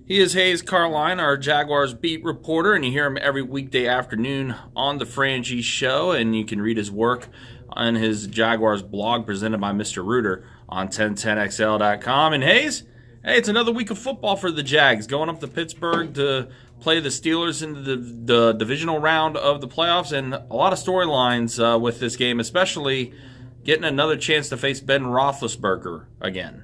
He is Hays Carlyon, our Jaguars beat reporter, and you hear him every weekday afternoon on the Frangie Show, and you can read his work on his Jaguars blog presented by Mr. Reuter on 1010XL.com. And Hays, hey, it's another week of football for the Jags, going up to Pittsburgh to play the Steelers in the divisional round of the playoffs, and a lot of storylines with this game, especially getting another chance to face Ben Roethlisberger again.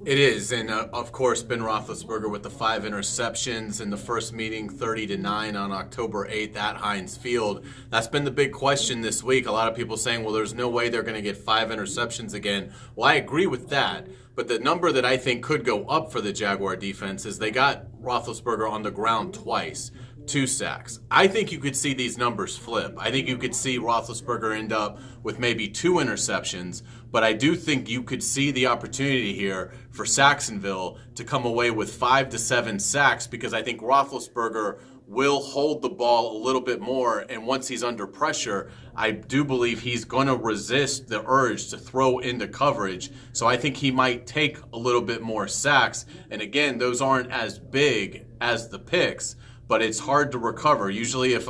It is, and of course, Ben Roethlisberger with the 5 interceptions in the first meeting, 30-9 on October 8th at Heinz Field. That's been the big question this week. A lot of people saying, well, there's no way they're going to get 5 interceptions again. Well, I agree with that, but the number that I think could go up for the Jaguar defense is they got Roethlisberger on the ground twice. 2 sacks. I think you could see these numbers flip. I think you could see Roethlisberger end up with maybe 2 interceptions, but I do think you could see the opportunity here for Jacksonville to come away with 5 to 7 sacks, because I think Roethlisberger will hold the ball a little bit more, and once he's under pressure, I do believe he's going to resist the urge to throw into coverage. So I think he might take a little bit more sacks, and again, those aren't as big as the picks, but it's hard to recover. Usually if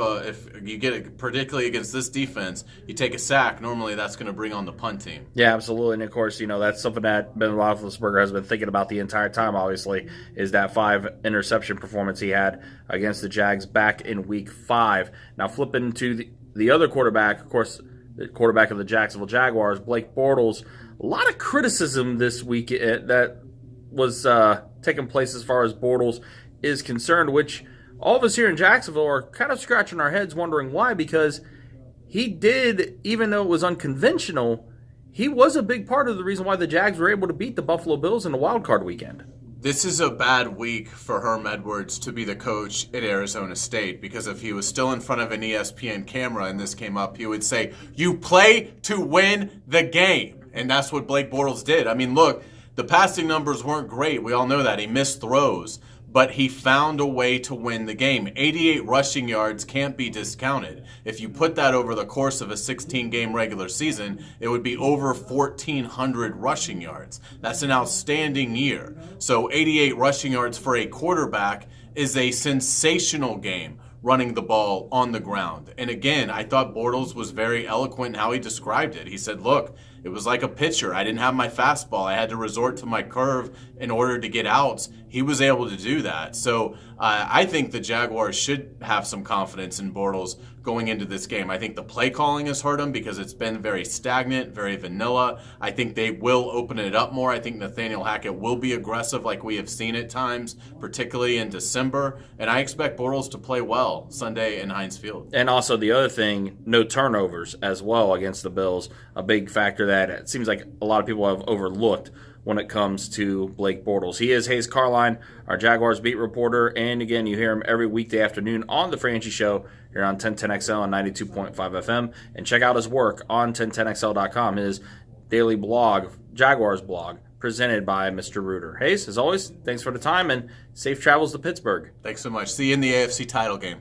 you get it, particularly against this defense, you take a sack, normally that's going to bring on the punt team. Yeah, absolutely. And, of course, that's something that Ben Roethlisberger has been thinking about the entire time, obviously, is that 5 interception performance he had against the Jags back in Week 5. Now, flipping to the other quarterback, of course, the quarterback of the Jacksonville Jaguars, Blake Bortles. A lot of criticism this week that was taking place as far as Bortles is concerned, which all of us here in Jacksonville are kind of scratching our heads wondering why, because he did, even though it was unconventional, he was a big part of the reason why the Jags were able to beat the Buffalo Bills in the wild card weekend. This is a bad week for Herm Edwards to be the coach at Arizona State, because if he was still in front of an ESPN camera and this came up, he would say, you play to win the game. And that's what Blake Bortles did. I mean, look, the passing numbers weren't great. We all know that. He missed throws. But he found a way to win the game. 88 rushing yards can't be discounted. If you put that over the course of a 16-game regular season, it would be over 1,400 rushing yards. That's an outstanding year. So 88 rushing yards for a quarterback is a sensational game running the ball on the ground. And again, I thought Bortles was very eloquent in how he described it. He said, look, it was like a pitcher. I didn't have my fastball. I had to resort to my curve in order to get outs. He was able to do that. So I think the Jaguars should have some confidence in Bortles going into this game. I think the play calling has hurt him because it's been very stagnant, very vanilla. I think they will open it up more. I think Nathaniel Hackett will be aggressive like we have seen at times, particularly in December. And I expect Bortles to play well Sunday in Heinz Field. And also the other thing, no turnovers as well against the Bills, a big factor that it seems like a lot of people have overlooked when it comes to Blake Bortles. He is Hays Carlyon, our Jaguars beat reporter, and again, you hear him every weekday afternoon on the Frangie Show here on 1010XL and 92.5 FM, and check out his work on 1010XL.com, his daily blog, Jaguars blog, presented by Mr. Reuter. Hays, as always, thanks for the time, and safe travels to Pittsburgh. Thanks so much. See you in the AFC title game.